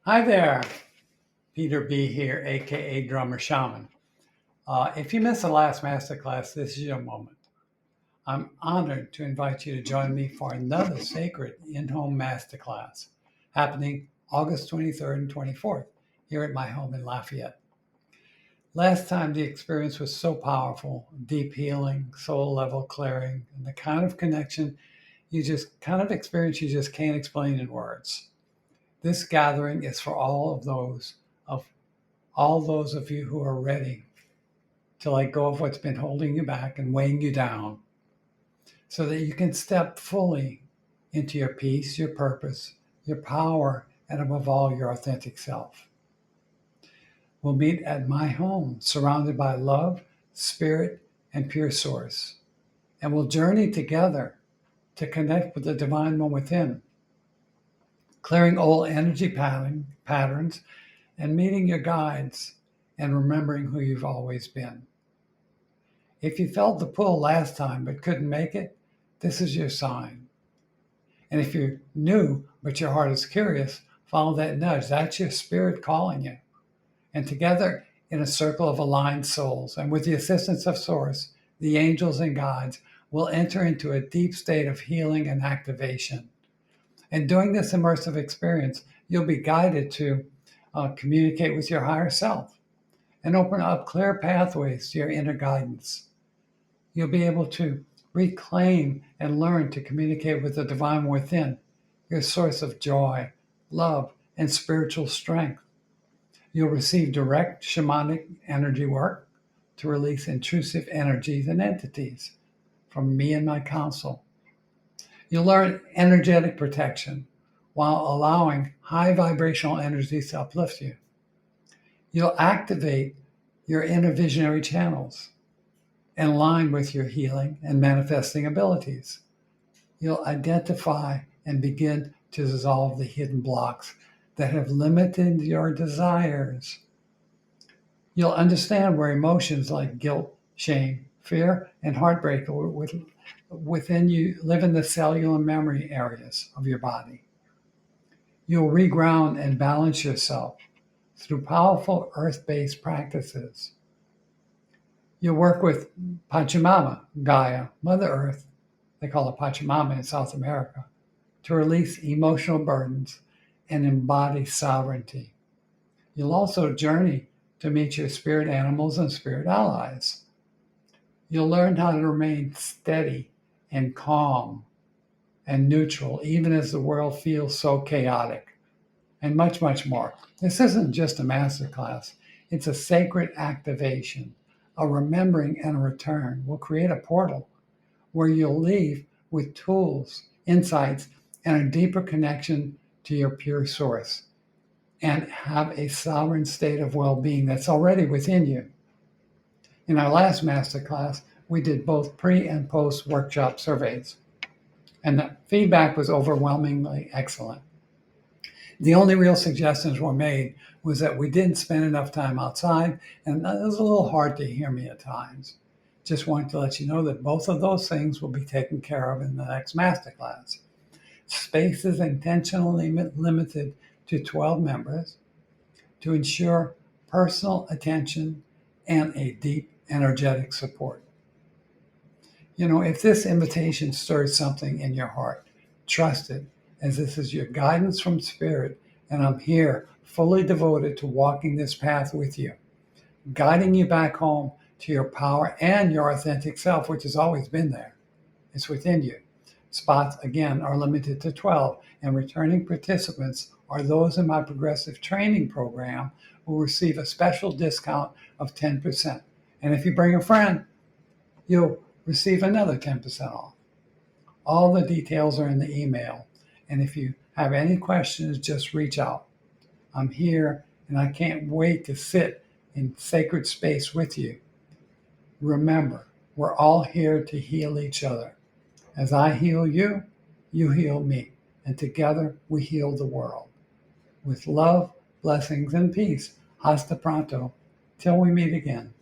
Hi there, Peter B here, aka Drummer Shaman. If you missed the last masterclass, this is your moment. I'm honored to invite you to join me for another sacred in-home masterclass happening August 23rd and 24th here at my home in Lafayette. Last time the experience was so powerful, deep healing, soul level clearing, and the kind of connection you just can't explain in words. This gathering is for of all those of you who are ready to let go of what's been holding you back and weighing you down so that you can step fully into your peace, your purpose, your power, and above all, your authentic self. We'll meet at my home, surrounded by love, spirit, and pure source. And we'll journey together to connect with the divine one within, clearing old energy patterns and meeting your guides and remembering who you've always been. If you felt the pull last time but couldn't make it, this is your sign. And if you're new but your heart is curious, follow that nudge. That's your spirit calling you. And together in a circle of aligned souls and with the assistance of Source, the angels and guides will enter into a deep state of healing and activation. And during this immersive experience, you'll be guided to communicate with your higher self and open up clear pathways to your inner guidance. You'll be able to reclaim and learn to communicate with the divine within, your source of joy, love, and spiritual strength. You'll receive direct shamanic energy work to release intrusive energies and entities from me and my counsel. You'll learn energetic protection while allowing high vibrational energies to uplift you. You'll activate your inner visionary channels and align with your healing and manifesting abilities. You'll identify and begin to dissolve the hidden blocks that have limited your desires. You'll understand where emotions like guilt, shame, fear, and heartbreak within you live in the cellular memory areas of your body. You'll reground and balance yourself through powerful earth-based practices. You'll work with Pachamama, Gaia, Mother Earth, they call it Pachamama in South America, to release emotional burdens and embody sovereignty. You'll also journey to meet your spirit animals and spirit allies. You'll learn how to remain steady and calm and neutral, even as the world feels so chaotic, and much, much more. This isn't just a masterclass. It's a sacred activation, a remembering and a return. We'll create a portal where you'll leave with tools, insights, and a deeper connection to your pure source and have a sovereign state of well-being that's already within you. In our last masterclass, we did both pre and post workshop surveys, and the feedback was overwhelmingly excellent. The only real suggestions were made was that we didn't spend enough time outside, and it was a little hard to hear me at times. Just wanted to let you know that both of those things will be taken care of in the next masterclass. Space is intentionally limited to 12 members to ensure personal attention and a deep energetic support. If this invitation stirs something in your heart, trust it, as this is your guidance from Spirit, and I'm here fully devoted to walking this path with you, guiding you back home to your power and your authentic self, which has always been there. It's within you. Spots, again, are limited to 12, and returning participants are those in my progressive training program will receive a special discount of 10%. And if you bring a friend, you'll receive another 10% off. All the details are in the email. And if you have any questions, just reach out. I'm here and I can't wait to sit in sacred space with you. Remember, we're all here to heal each other. As I heal you, you heal me. And together we heal the world. With love, blessings, and peace. Hasta pronto. Till we meet again.